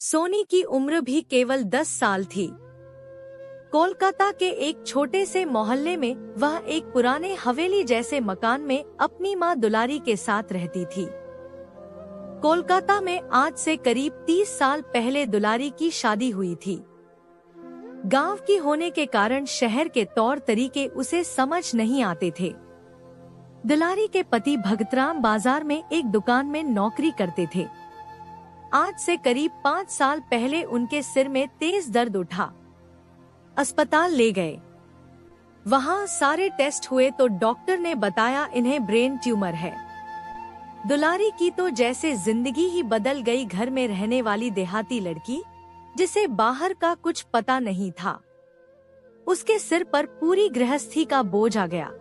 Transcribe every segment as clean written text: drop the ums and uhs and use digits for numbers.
सोनी की उम्र भी केवल 10 साल थी। कोलकाता के एक छोटे से मोहल्ले में वह एक पुराने हवेली जैसे मकान में अपनी मां दुलारी के साथ रहती थी। कोलकाता में आज से करीब 30 साल पहले दुलारी की शादी हुई थी। गांव की होने के कारण शहर के तौर तरीके उसे समझ नहीं आते थे। दुलारी के पति भगतराम बाजार में एक दुकान में नौकरी करते थे। आज से करीब 5 साल पहले उनके सिर में तेज दर्द उठा। अस्पताल ले गए। वहां सारे टेस्ट हुए तो डॉक्टर ने बताया इन्हें ब्रेन ट्यूमर है। दुलारी की तो जैसे जिंदगी ही बदल गई। घर में रहने वाली देहाती लड़की जिसे बाहर का कुछ पता नहीं था, उसके सिर पर पूरी गृहस्थी का बोझ आ गया।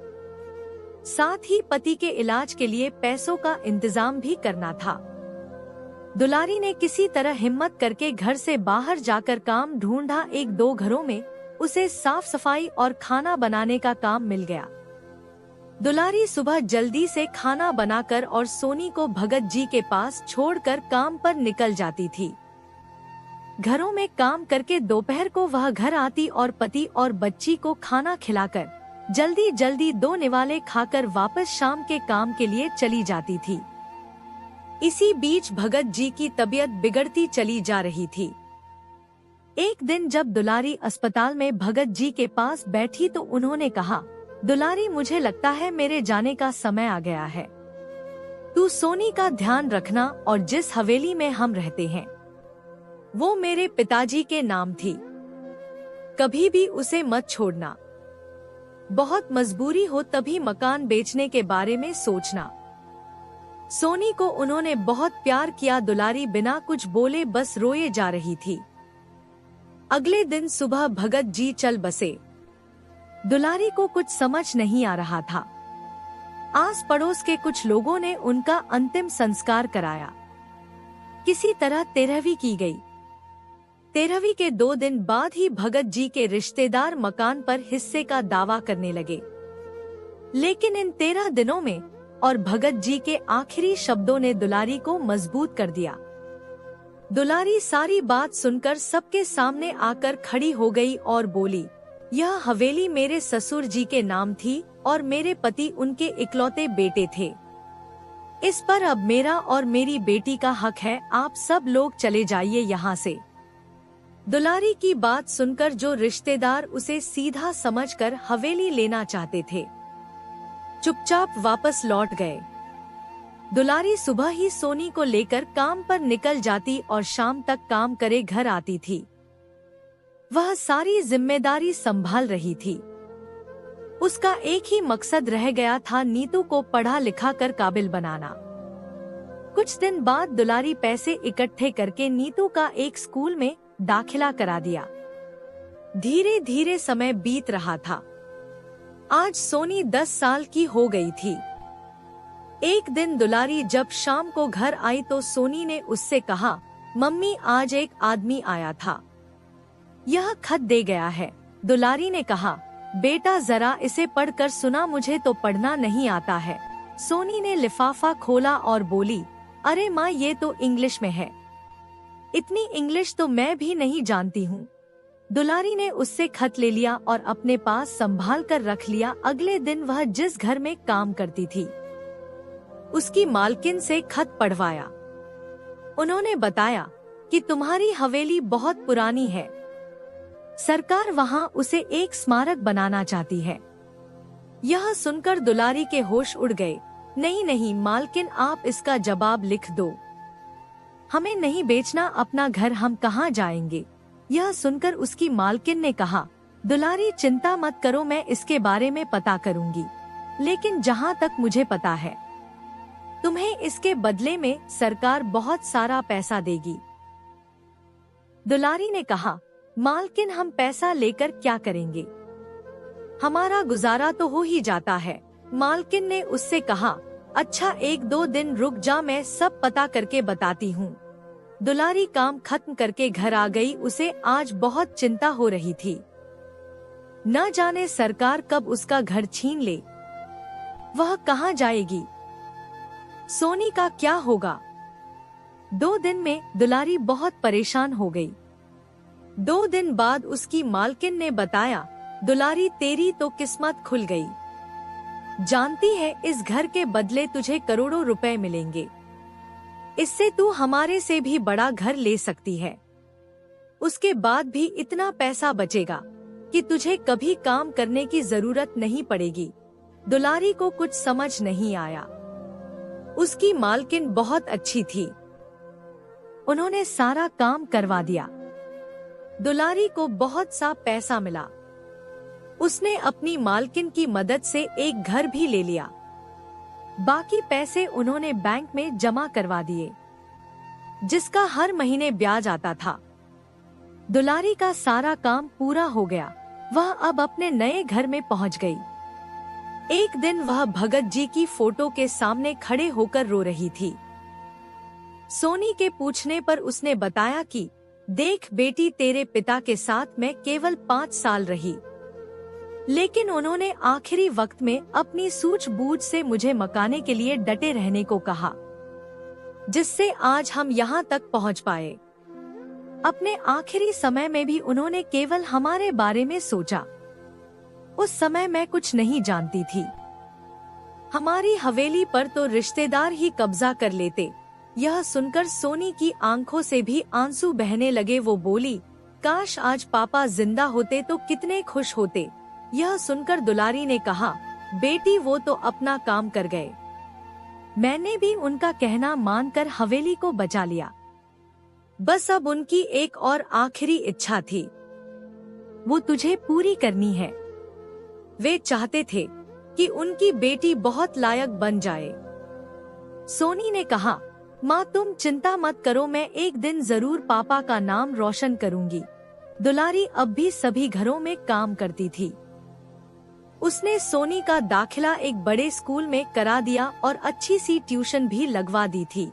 साथ ही पति के इलाज के लिए पैसों का इंतजाम भी करना था। दुलारी ने किसी तरह हिम्मत करके घर से बाहर जाकर काम ढूंढा। 1-2 घरों में उसे साफ सफाई और खाना बनाने का काम मिल गया। दुलारी सुबह जल्दी से खाना बनाकर और सोनी को भगत जी के पास छोड़कर काम पर निकल जाती थी। घरों में काम करके दोपहर को वह घर आती और पति और बच्ची को खाना खिलाकर जल्दी जल्दी 2 निवाले खाकर वापस शाम के काम के लिए चली जाती थी। इसी बीच भगत जी की तबीयत बिगड़ती चली जा रही थी। एक दिन जब दुलारी अस्पताल में भगत जी के पास बैठी तो उन्होंने कहा, दुलारी, मुझे लगता है मेरे जाने का समय आ गया है। तू सोनी का ध्यान रखना और जिस हवेली में हम रहते हैं वो मेरे पिताजी के नाम थी। कभी भी उसे मत छोड़ना। बहुत मजबूरी हो तभी मकान बेचने के बारे में सोचना। सोनी को उन्होंने बहुत प्यार किया। दुलारी बिना कुछ बोले बस रोए जा रही थी। अगले दिन सुबह भगत जी चल बसे। दुलारी को कुछ समझ नहीं आ रहा था। आस पड़ोस के कुछ लोगों ने उनका अंतिम संस्कार कराया। किसी तरह 13वीं की गई। 13वीं के 2 दिन बाद ही भगत जी के रिश्तेदार मकान पर हिस्से का दावा करने लगे। लेकिन इन 13 दिनों में और भगत जी के आखिरी शब्दों ने दुलारी को मजबूत कर दिया। दुलारी सारी बात सुनकर सबके सामने आकर खड़ी हो गई और बोली, यह हवेली मेरे ससुर जी के नाम थी और मेरे पति उनके इकलौते बेटे थे। इस पर अब मेरा और मेरी बेटी का हक है। आप सब लोग चले जाइए यहाँ से। दुलारी की बात सुनकर जो रिश्तेदार उसे सीधा समझकर हवेली लेना चाहते थे चुपचाप वापस लौट गए। दुलारी सुबह ही सोनी को लेकर काम पर निकल जाती और शाम तक काम करे घर आती थी। वह सारी जिम्मेदारी संभाल रही थी। उसका एक ही मकसद रह गया था, नीतू को पढ़ा लिखा कर काबिल बनाना। कुछ दिन बाद दुलारी पैसे इकट्ठे करके नीतू का एक स्कूल में दाखिला करा दिया। धीरे धीरे समय बीत रहा था। आज सोनी 10 साल की हो गई थी। एक दिन दुलारी जब शाम को घर आई तो सोनी ने उससे कहा, मम्मी, आज एक आदमी आया था, यह खत दे गया है। दुलारी ने कहा, बेटा जरा इसे पढ़कर सुना, मुझे तो पढ़ना नहीं आता है। सोनी ने लिफाफा खोला और बोली, अरे माँ, ये तो इंग्लिश में है। इतनी इंग्लिश तो मैं भी नहीं जानती हूँ। दुलारी ने उससे खत ले लिया और अपने पास संभाल कर रख लिया। अगले दिन वह जिस घर में काम करती थी उसकी मालकिन से खत पढ़वाया। उन्होंने बताया कि तुम्हारी हवेली बहुत पुरानी है, सरकार वहाँ उसे एक स्मारक बनाना चाहती है। यह सुनकर दुलारी के होश उड़ गए। नहीं नहीं मालकिन, आप इसका जवाब लिख दो। हमें नहीं बेचना अपना घर, हम कहाँ जाएंगे। यह सुनकर उसकी मालकिन ने कहा, दुलारी, चिंता मत करो, मैं इसके बारे में पता करूंगी। लेकिन जहाँ तक मुझे पता है तुम्हें इसके बदले में सरकार बहुत सारा पैसा देगी। दुलारी ने कहा, मालकिन, हम पैसा लेकर क्या करेंगे, हमारा गुजारा तो हो ही जाता है। मालकिन ने उससे कहा, अच्छा 1-2 दिन रुक जा, मैं सब पता करके बताती हूँ। दुलारी काम खत्म करके घर आ गई। उसे आज बहुत चिंता हो रही थी। न जाने सरकार कब उसका घर छीन ले। वह कहाँ जाएगी, सोनी का क्या होगा। 2 दिन में दुलारी बहुत परेशान हो गई। 2 दिन बाद उसकी मालकिन ने बताया, दुलारी तेरी तो किस्मत खुल गई। जानती है इस घर के बदले तुझे करोड़ों रुपए मिलेंगे। इससे तू हमारे से भी बड़ा घर ले सकती है। उसके बाद भी इतना पैसा बचेगा कि तुझे कभी काम करने की जरूरत नहीं पड़ेगी। दुलारी को कुछ समझ नहीं आया। उसकी मालकिन बहुत अच्छी थी। उन्होंने सारा काम करवा दिया। दुलारी को बहुत सा पैसा मिला। उसने अपनी मालकिन की मदद से एक घर भी ले लिया। बाकी पैसे उन्होंने बैंक में जमा करवा दिए, जिसका हर महीने ब्याज आता था। दुलारी का सारा काम पूरा हो गया। वह अब अपने नए घर में पहुंच गई। एक दिन वह भगत जी की फोटो के सामने खड़े होकर रो रही थी। सोनी के पूछने पर उसने बताया कि देख बेटी, तेरे पिता के साथ मैं केवल 5 साल रही, लेकिन उन्होंने आखिरी वक्त में अपनी सूझबूझ से मुझे मकाने के लिए डटे रहने को कहा, जिससे आज हम यहाँ तक पहुँच पाए। अपने आखिरी समय में भी उन्होंने केवल हमारे बारे में सोचा। उस समय मैं कुछ नहीं जानती थी। हमारी हवेली पर तो रिश्तेदार ही कब्जा कर लेते। यह सुनकर सोनी की आंखों से भी आंसू बहने लगे। वो बोली, काश आज पापा जिंदा होते तो कितने खुश होते। यह सुनकर दुलारी ने कहा, बेटी वो तो अपना काम कर गए। मैंने भी उनका कहना मानकर हवेली को बचा लिया। बस अब उनकी एक और आखिरी इच्छा थी, वो तुझे पूरी करनी है। वे चाहते थे कि उनकी बेटी बहुत लायक बन जाए। सोनी ने कहा, माँ तुम चिंता मत करो, मैं एक दिन जरूर पापा का नाम रोशन करूंगी। दुलारी अब भी सभी घरों में काम करती थी। उसने सोनी का दाखिला एक बड़े स्कूल में करा दिया और अच्छी सी ट्यूशन भी लगवा दी थी।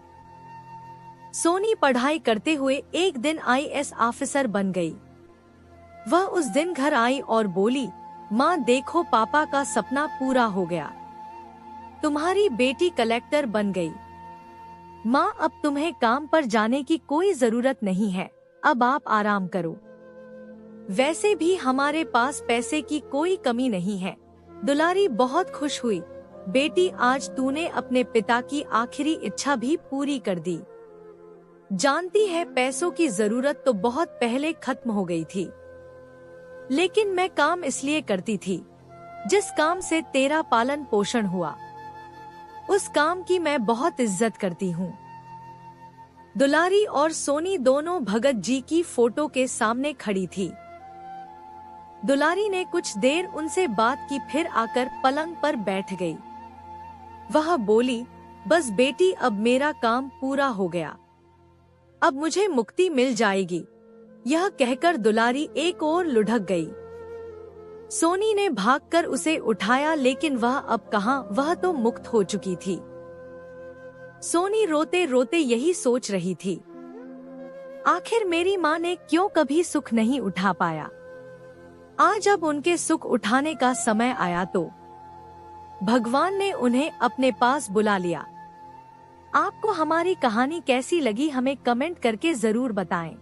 सोनी पढ़ाई करते हुए एक दिन IAS ऑफिसर बन गई। वह उस दिन घर आई और बोली, माँ देखो पापा का सपना पूरा हो गया। तुम्हारी बेटी कलेक्टर बन गई। माँ अब तुम्हें काम पर जाने की कोई जरूरत नहीं है, अब आप आराम करो। वैसे भी हमारे पास पैसे की कोई कमी नहीं है। दुलारी बहुत खुश हुई। बेटी आज तूने अपने पिता की आखिरी इच्छा भी पूरी कर दी। जानती है पैसों की जरूरत तो बहुत पहले खत्म हो गई थी, लेकिन मैं काम इसलिए करती थी जिस काम से तेरा पालन पोषण हुआ। उस काम की मैं बहुत इज्जत करती हूँ। दुलारी और सोनी दोनों भगत जी की फोटो के सामने खड़ी थी। दुलारी ने कुछ देर उनसे बात की, फिर आकर पलंग पर बैठ गई। वह बोली, बस बेटी अब मेरा काम पूरा हो गया, अब मुझे मुक्ति मिल जाएगी। यह कहकर दुलारी एक ओर लुढ़क गई। सोनी ने भागकर उसे उठाया, लेकिन वह अब कहाँ, वह तो मुक्त हो चुकी थी। सोनी रोते रोते यही सोच रही थी, आखिर मेरी माँ ने क्यों कभी सुख नहीं उठा पाया। आज जब उनके सुख उठाने का समय आया तो भगवान ने उन्हें अपने पास बुला लिया। आपको हमारी कहानी कैसी लगी हमें कमेंट करके जरूर बताएं।